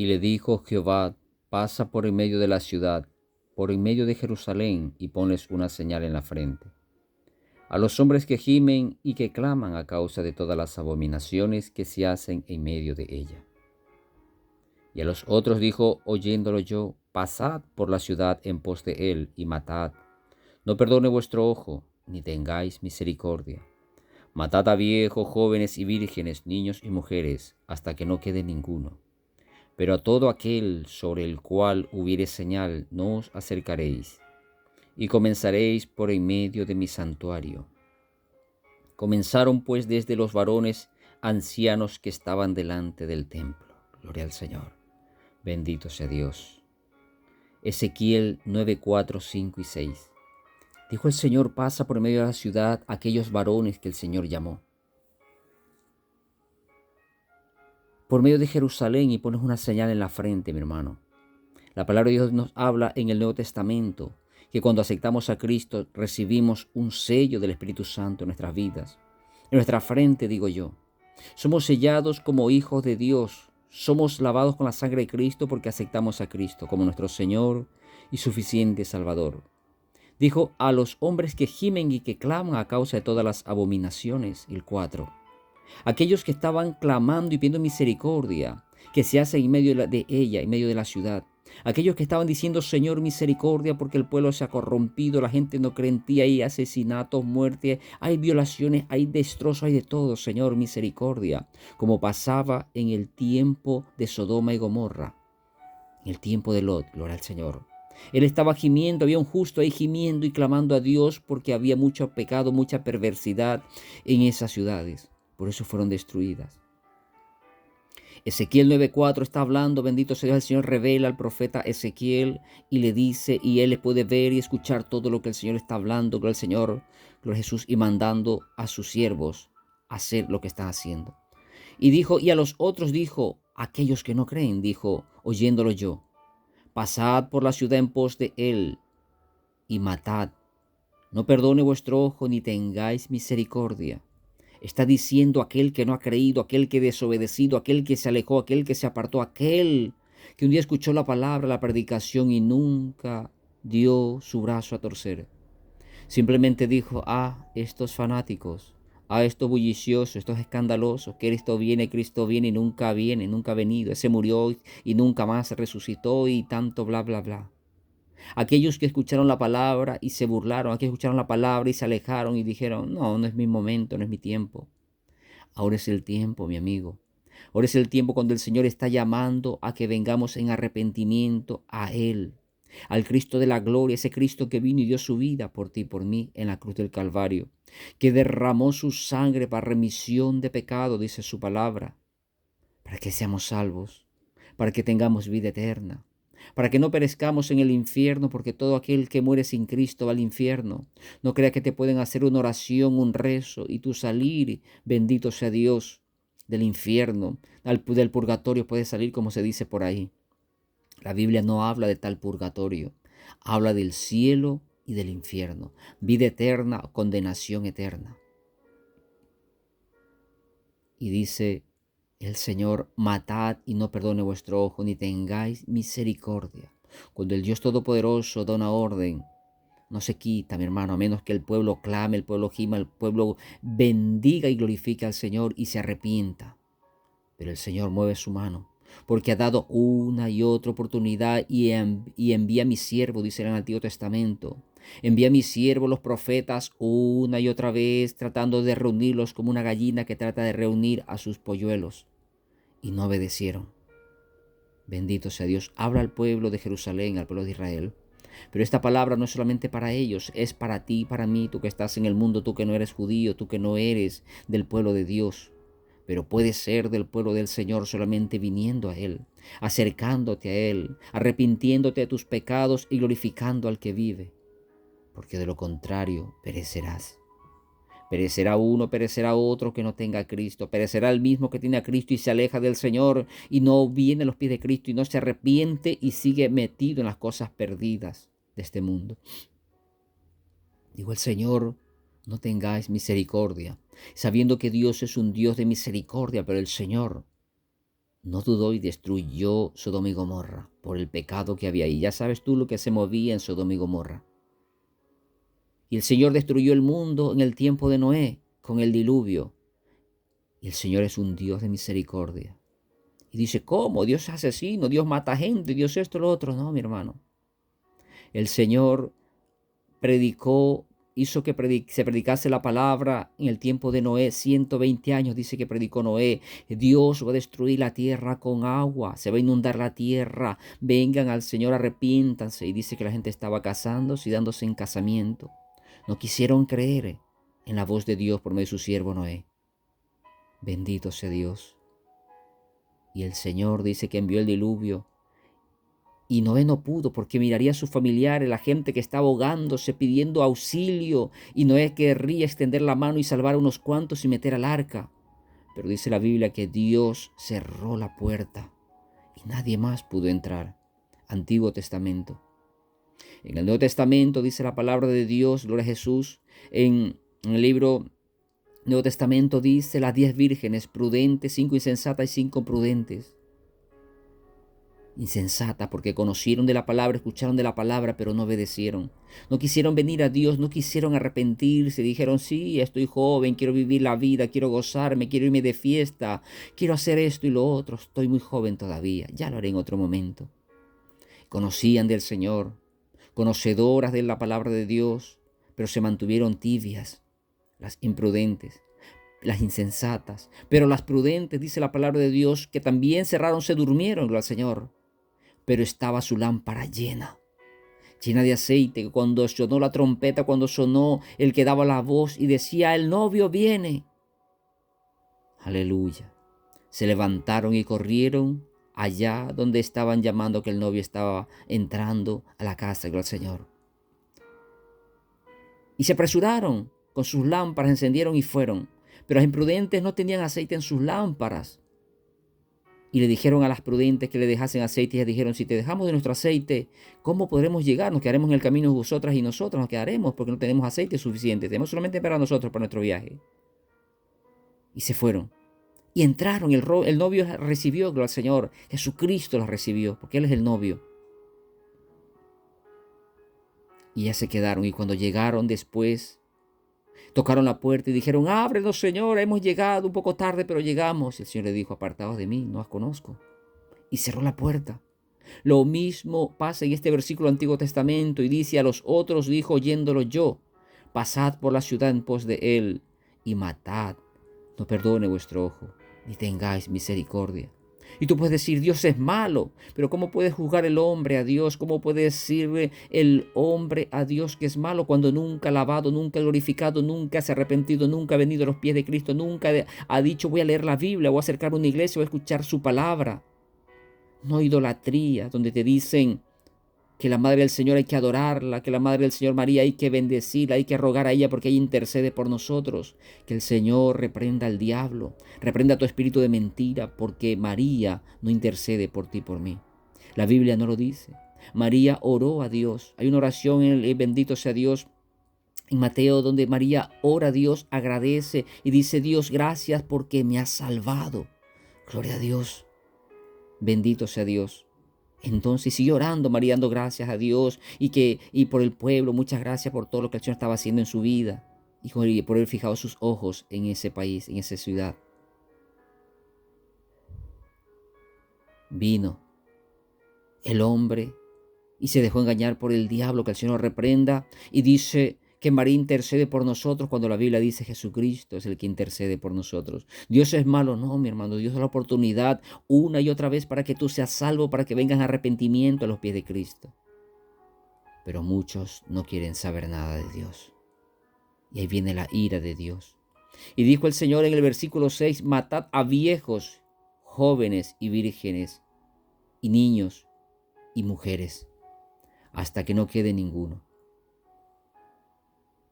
Y le dijo Jehová: pasa por en medio de la ciudad, por en medio de Jerusalén, y ponles una señal en la frente. A los hombres que gimen y que claman a causa de todas las abominaciones que se hacen en medio de ella. Y a los otros dijo, oyéndolo yo: pasad por la ciudad en pos de él, y matad. No perdone vuestro ojo, ni tengáis misericordia. Matad a viejos, jóvenes y vírgenes, niños y mujeres, hasta que no quede ninguno. Pero a todo aquel sobre el cual hubiere señal no os acercaréis, y comenzaréis por en medio de mi santuario. Comenzaron pues desde los varones ancianos que estaban delante del templo. Gloria al Señor. Bendito sea Dios. Ezequiel 9, 4, 5 y 6. Dijo el Señor: pasa por medio de la ciudad aquellos varones que el Señor llamó. Por medio de Jerusalén, y pones una señal en la frente, mi hermano. La palabra de Dios nos habla en el Nuevo Testamento que cuando aceptamos a Cristo recibimos un sello del Espíritu Santo en nuestras vidas. En nuestra frente, digo yo. Somos sellados como hijos de Dios. Somos lavados con la sangre de Cristo porque aceptamos a Cristo como nuestro Señor y suficiente Salvador. Dijo: a los hombres que gimen y que claman a causa de todas las abominaciones. El 4. Aquellos que estaban clamando y pidiendo misericordia, que se hace en medio de ella, en medio de la ciudad. Aquellos que estaban diciendo: Señor, misericordia, porque el pueblo se ha corrompido, la gente no cree en ti, hay asesinatos, muertes, hay violaciones, hay destrozos, hay de todo. Señor, misericordia, como pasaba en el tiempo de Sodoma y Gomorra, en el tiempo de Lot. Gloria al Señor. Él estaba gimiendo, había un justo ahí gimiendo y clamando a Dios porque había mucho pecado, mucha perversidad en esas ciudades. Por eso fueron destruidas. Ezequiel 9:4 está hablando, bendito sea Dios, el Señor revela al profeta Ezequiel y le dice, y él le puede ver y escuchar todo lo que el Señor está hablando, gloria al Señor, gloria a Jesús, y mandando a sus siervos a hacer lo que están haciendo. Y dijo, y a los otros dijo, aquellos que no creen, dijo, oyéndolo yo: pasad por la ciudad en pos de él y matad. No perdone vuestro ojo ni tengáis misericordia. Está diciendo aquel que no ha creído, aquel que desobedecido, aquel que se alejó, aquel que se apartó, aquel que un día escuchó la palabra, la predicación y nunca dio su brazo a torcer. Simplemente dijo: estos fanáticos, estos bulliciosos, estos escandalosos, Cristo viene y nunca viene, nunca ha venido. Ese murió y nunca más resucitó y tanto bla, bla, bla. Aquellos que escucharon la palabra y se burlaron, aquellos que escucharon la palabra y se alejaron y dijeron: no, no es mi momento, no es mi tiempo. Ahora es el tiempo, mi amigo. Ahora es el tiempo cuando el Señor está llamando a que vengamos en arrepentimiento a Él, al Cristo de la gloria, ese Cristo que vino y dio su vida por ti y por mí en la cruz del Calvario, que derramó su sangre para remisión de pecado, dice su palabra, para que seamos salvos, para que tengamos vida eterna, para que no perezcamos en el infierno, porque todo aquel que muere sin Cristo va al infierno. No crea que te pueden hacer una oración, un rezo, y tú salir, bendito sea Dios, del infierno, del purgatorio puedes salir, como se dice por ahí. La Biblia no habla de tal purgatorio, habla del cielo y del infierno, vida eterna o condenación eterna. Y dice el Señor: matad y no perdone vuestro ojo, ni tengáis misericordia. Cuando el Dios Todopoderoso da una orden, no se quita, mi hermano, a menos que el pueblo clame, el pueblo gima, el pueblo bendiga y glorifique al Señor y se arrepienta. Pero el Señor mueve su mano, porque ha dado una y otra oportunidad y envía a mi siervo, dice en el Antiguo Testamento. Envía a mi siervo los profetas una y otra vez, tratando de reunirlos como una gallina que trata de reunir a sus polluelos. Y no obedecieron. Bendito sea Dios. Habla al pueblo de Jerusalén, al pueblo de Israel. Pero esta palabra no es solamente para ellos, es para ti, para mí, tú que estás en el mundo, tú que no eres judío, tú que no eres del pueblo de Dios. Pero puedes ser del pueblo del Señor solamente viniendo a Él, acercándote a Él, arrepintiéndote de tus pecados y glorificando al que vive. Porque de lo contrario perecerás. Perecerá uno, perecerá otro que no tenga a Cristo. Perecerá el mismo que tiene a Cristo y se aleja del Señor y no viene a los pies de Cristo y no se arrepiente y sigue metido en las cosas perdidas de este mundo. Digo el Señor: no tengáis misericordia, sabiendo que Dios es un Dios de misericordia, pero el Señor no dudó y destruyó Sodoma y Gomorra por el pecado que había ahí. Ya sabes tú lo que se movía en Sodoma y Gomorra. Y el Señor destruyó el mundo en el tiempo de Noé con el diluvio. Y el Señor es un Dios de misericordia. Y dice, ¿cómo? Dios es asesino, Dios mata gente, Dios esto, lo otro. No, mi hermano. El Señor predicó, hizo que se predicase la palabra en el tiempo de Noé. 120 años dice que predicó Noé. Dios va a destruir la tierra con agua, se va a inundar la tierra. Vengan al Señor, arrepiéntanse. Y dice que la gente estaba casándose y dándose en casamiento. No quisieron creer en la voz de Dios por medio de su siervo Noé. Bendito sea Dios. Y el Señor dice que envió el diluvio. Y Noé no pudo porque miraría a sus familiares, la gente que estaba ahogándose, pidiendo auxilio. Y Noé querría extender la mano y salvar a unos cuantos y meter al arca. Pero dice la Biblia que Dios cerró la puerta y nadie más pudo entrar. Antiguo Testamento. En el Nuevo Testamento dice la palabra de Dios, gloria a Jesús. En el libro Nuevo Testamento dice las 10 vírgenes prudentes, 5 insensatas y 5 prudentes. Insensata porque conocieron de la palabra, escucharon de la palabra, pero no obedecieron. No quisieron venir a Dios, no quisieron arrepentirse. Dijeron, sí, estoy joven, quiero vivir la vida, quiero gozarme, quiero irme de fiesta, quiero hacer esto y lo otro. Estoy muy joven todavía, ya lo haré en otro momento. Conocían del Señor, conocedoras de la palabra de Dios, pero se mantuvieron tibias, las imprudentes, las insensatas. Pero las prudentes, dice la palabra de Dios, que también cerraron, se durmieron, gloria al Señor. Pero estaba su lámpara llena de aceite. Cuando sonó la trompeta, cuando sonó el que daba la voz y decía, el novio viene. Aleluya. Se levantaron y corrieron allá donde estaban llamando que el novio estaba entrando a la casa, gloria al Señor. Y se apresuraron con sus lámparas, encendieron y fueron. Pero los imprudentes no tenían aceite en sus lámparas. Y le dijeron a las prudentes que le dejasen aceite. Y ellas dijeron, si te dejamos de nuestro aceite, ¿cómo podremos llegar? Nos quedaremos en el camino vosotras y nosotros nos quedaremos porque no tenemos aceite suficiente. Tenemos solamente para nosotros, para nuestro viaje. Y se fueron. Y entraron. El novio recibió, gloria al Señor. Jesucristo las recibió porque Él es el novio. Y ya se quedaron. Y cuando llegaron después, tocaron la puerta y dijeron, ábrenos, Señor, hemos llegado un poco tarde, pero llegamos. Y el Señor le dijo, apartaos de mí, no os conozco. Y cerró la puerta. Lo mismo pasa en este versículo del Antiguo Testamento y dice, a los otros dijo oyéndolo yo, pasad por la ciudad en pos de él y matad. No perdone vuestro ojo, ni tengáis misericordia. Y tú puedes decir, Dios es malo, pero ¿cómo puede juzgar el hombre a Dios? ¿Cómo puede decirle el hombre a Dios que es malo cuando nunca ha alabado, nunca ha glorificado, nunca se ha arrepentido, nunca ha venido a los pies de Cristo, nunca ha dicho voy a leer la Biblia, voy a acercarme a una iglesia, voy a escuchar su palabra? No idolatría, donde te dicen que la Madre del Señor hay que adorarla, que la Madre del Señor María hay que bendecirla, hay que rogar a ella porque ella intercede por nosotros. Que el Señor reprenda al diablo, reprenda tu espíritu de mentira, porque María no intercede por ti y por mí. La Biblia no lo dice. María oró a Dios. Hay una oración en el bendito sea Dios en Mateo donde María ora a Dios, agradece y dice, Dios, gracias porque me has salvado. Gloria a Dios. Bendito sea Dios. Entonces siguió orando, María dando gracias a Dios y por el pueblo, muchas gracias por todo lo que el Señor estaba haciendo en su vida y por haber fijado sus ojos en ese país, en esa ciudad. Vino el hombre y se dejó engañar por el diablo, que el Señor reprenda, y dice que María intercede por nosotros cuando la Biblia dice Jesucristo es el que intercede por nosotros. Dios es malo, no, mi hermano. Dios da la oportunidad una y otra vez para que tú seas salvo, para que vengan arrepentimiento a los pies de Cristo. Pero muchos no quieren saber nada de Dios. Y ahí viene la ira de Dios. Y dijo el Señor en el versículo 6, matad a viejos, jóvenes y vírgenes, y niños y mujeres, hasta que no quede ninguno.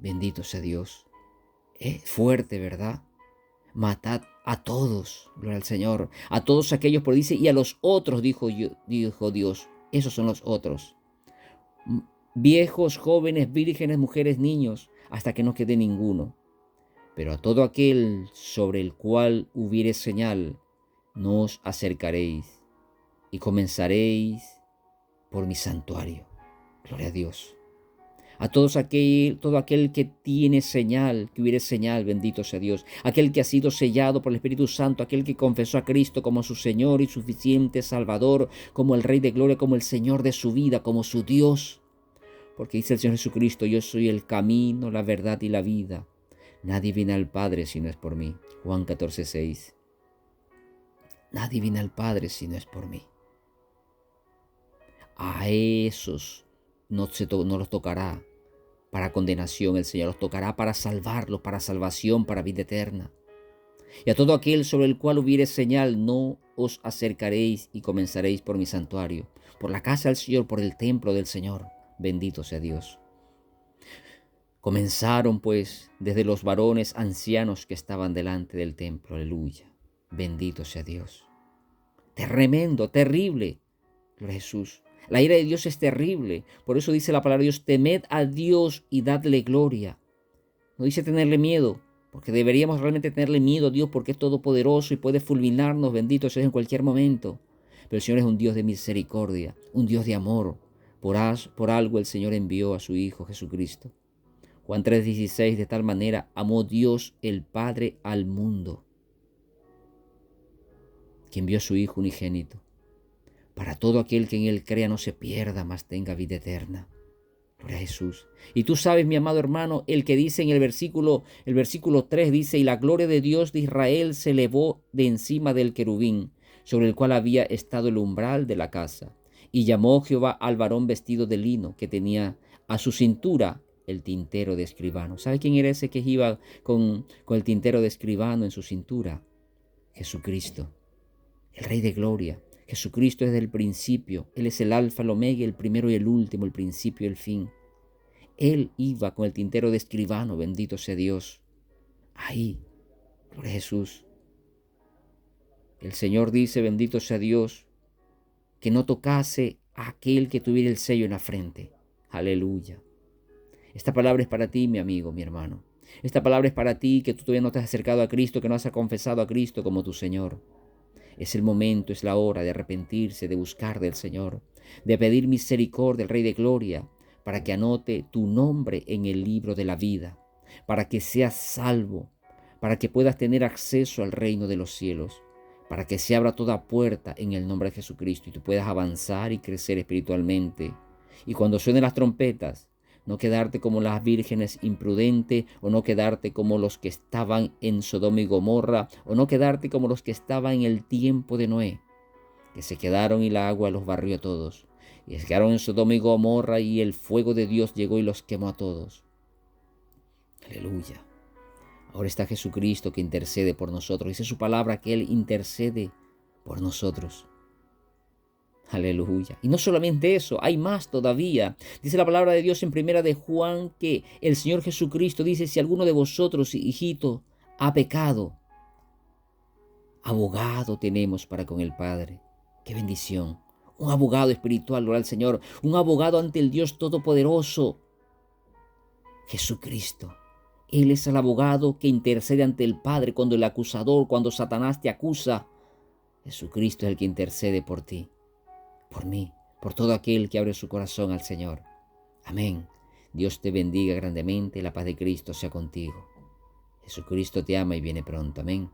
Bendito sea Dios. Es fuerte, ¿verdad? Matad a todos, gloria al Señor, a todos aquellos, por dice, y a los otros, dijo Dios, esos son los otros. Viejos, jóvenes, vírgenes, mujeres, niños, hasta que no quede ninguno. Pero a todo aquel sobre el cual hubiere señal no os acercaréis y comenzaréis por mi santuario. Gloria a Dios. A todo aquel que tiene señal, que hubiere señal, bendito sea Dios. Aquel que ha sido sellado por el Espíritu Santo, aquel que confesó a Cristo como su Señor y suficiente Salvador, como el Rey de Gloria, como el Señor de su vida, como su Dios. Porque dice el Señor Jesucristo, yo soy el camino, la verdad y la vida. Nadie viene al Padre si no es por mí. Juan 14:6. Nadie viene al Padre si no es por mí. A esos no los tocará para condenación el Señor, los tocará para salvarlos, para salvación, para vida eterna. Y a todo aquel sobre el cual hubiere señal, no os acercaréis y comenzaréis por mi santuario, por la casa del Señor, por el templo del Señor. Bendito sea Dios. Comenzaron pues desde los varones ancianos que estaban delante del templo. Aleluya. Bendito sea Dios. Tremendo, terrible. Gloria a Jesús. La ira de Dios es terrible. Por eso dice la palabra de Dios, temed a Dios y dadle gloria. No dice tenerle miedo, porque deberíamos realmente tenerle miedo a Dios porque es todopoderoso y puede fulminarnos, bendito sea en cualquier momento. Pero el Señor es un Dios de misericordia, un Dios de amor. Por algo el Señor envió a su Hijo Jesucristo. Juan 3:16, de tal manera amó Dios el Padre al mundo, que envió a su Hijo unigénito, para todo aquel que en Él crea no se pierda, mas tenga vida eterna. Gloria a Jesús. Y tú sabes, mi amado hermano, el que dice en el versículo 3, dice, y la gloria de Dios de Israel se elevó de encima del querubín, sobre el cual había estado el umbral de la casa. Y llamó Jehová al varón vestido de lino, que tenía a su cintura el tintero de escribano. ¿Sabe quién era ese que iba con el tintero de escribano en su cintura? Jesucristo, el Rey de Gloria. Jesucristo es del principio. Él es el alfa, el omega, el primero y el último, el principio y el fin. Él iba con el tintero de escribano, bendito sea Dios. Ahí, gloria a Jesús. El Señor dice, bendito sea Dios, que no tocase a aquel que tuviera el sello en la frente. Aleluya. Esta palabra es para ti, mi amigo, mi hermano. Esta palabra es para ti que tú todavía no te has acercado a Cristo, que no has confesado a Cristo como tu Señor. Es el momento, es la hora de arrepentirse, de buscar del Señor, de pedir misericordia al Rey de Gloria, para que anote tu nombre en el libro de la vida, para que seas salvo, para que puedas tener acceso al reino de los cielos, para que se abra toda puerta en el nombre de Jesucristo y tú puedas avanzar y crecer espiritualmente. Y cuando suenen las trompetas, no quedarte como las vírgenes imprudentes, o no quedarte como los que estaban en Sodoma y Gomorra, o no quedarte como los que estaban en el tiempo de Noé, que se quedaron y la agua los barrió a todos. Y se quedaron en Sodoma y Gomorra y el fuego de Dios llegó y los quemó a todos. Aleluya. Ahora está Jesucristo que intercede por nosotros. Dice su palabra que Él intercede por nosotros. Aleluya. Y no solamente eso, hay más todavía. Dice la palabra de Dios en primera de Juan que el Señor Jesucristo dice, si alguno de vosotros, hijito, ha pecado, abogado tenemos para con el Padre. ¡Qué bendición! Un abogado espiritual, gloria al Señor. Un abogado ante el Dios Todopoderoso, Jesucristo. Él es el abogado que intercede ante el Padre cuando el acusador, cuando Satanás te acusa. Jesucristo es el que intercede por ti, por mí, por todo aquel que abre su corazón al Señor. Amén. Dios te bendiga grandemente, la paz de Cristo sea contigo. Jesucristo te ama y viene pronto. Amén.